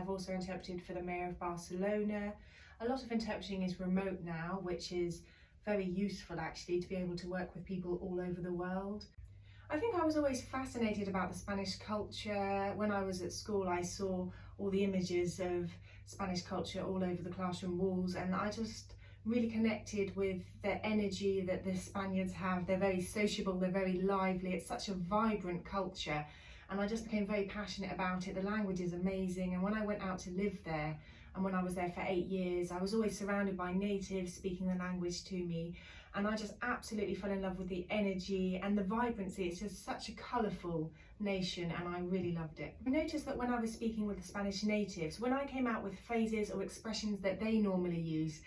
I've also interpreted for the Mayor of Barcelona. A lot of interpreting is remote now, which is very useful actually, to be able to work with people all over the world. I think I was always fascinated about the Spanish culture. When I was at school, I saw all the images of Spanish culture all over the classroom walls, and I just really connected with the energy that the Spaniards have. They're very sociable, they're very lively, it's such a vibrant culture, and I just became very passionate about it. The language is amazing, and when I went out to live there, and when I was there for 8 years, I was always surrounded by natives speaking the language to me, and I just absolutely fell in love with the energy and the vibrancy. It's just such a colourful nation, and I really loved it. I noticed that when I was speaking with the Spanish natives, when I came out with phrases or expressions that they normally use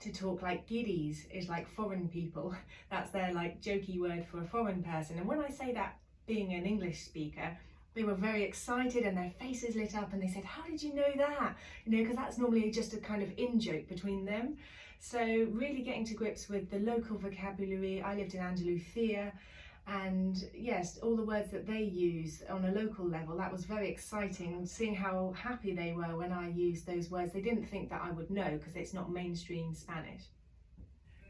to talk, like giddies is like foreign people, that's their like jokey word for a foreign person, and when I say that being an English speaker, they were very excited and their faces lit up and they said, how did you know that? You know, because that's normally just a kind of in-joke between them. So really getting to grips with the local vocabulary. I lived in Andalusia, and yes, all the words that they use on a local level, that was very exciting, and seeing how happy they were when I used those words. They didn't think that I would know because it's not mainstream Spanish.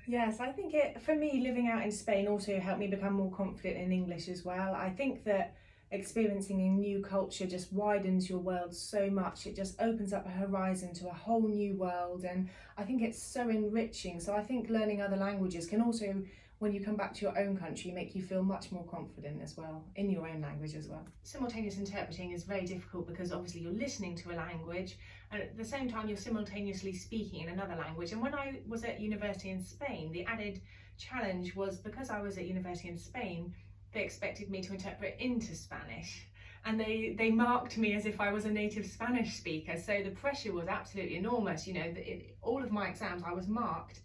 Yes, I think for me, living out in Spain also helped me become more confident in English as well. I think that experiencing a new culture just widens your world so much. It just opens up a horizon to a whole new world, and I think it's so enriching. So I think learning other languages can also, when you come back to your own country, make you feel much more confident as well, in your own language as well. Simultaneous interpreting is very difficult because obviously you're listening to a language and at the same time you're simultaneously speaking in another language. And when I was at university in Spain, the added challenge was, because I was at university in Spain, they expected me to interpret into Spanish, and they marked me as if I was a native Spanish speaker. So the pressure was absolutely enormous. You know, all of my exams I was marked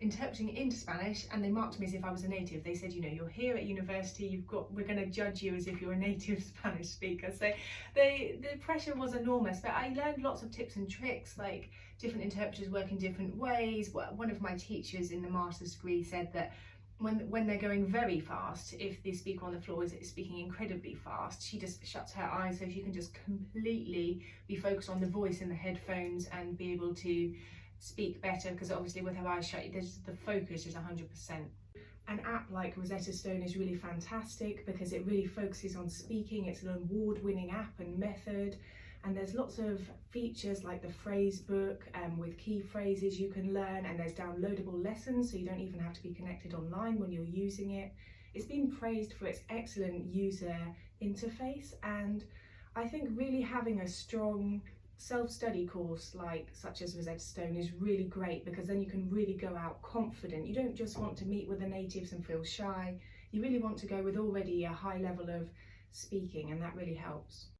interpreting into Spanish, and they marked me as if I was a native. They said, you know, you're here at university, we're going to judge you as if you're a native Spanish speaker. So the pressure was enormous, but I learned lots of tips and tricks, like different interpreters work in different ways. One of my teachers in the master's degree said that when they're going very fast, if the speaker on the floor is speaking incredibly fast, she just shuts her eyes so she can just completely be focused on the voice in the headphones and be able to speak better, because obviously with her eyes shut, the focus is 100%. An app like Rosetta Stone is really fantastic because it really focuses on speaking. It's an award-winning app and method, and there's lots of features like the phrase book with key phrases you can learn, and there's downloadable lessons so you don't even have to be connected online when you're using it. It's been praised for its excellent user interface, and I think really having a strong self-study course such as Rosetta Stone is really great, because then you can really go out confident. You don't just want to meet with the natives and feel shy. You really want to go with already a high level of speaking, and that really helps.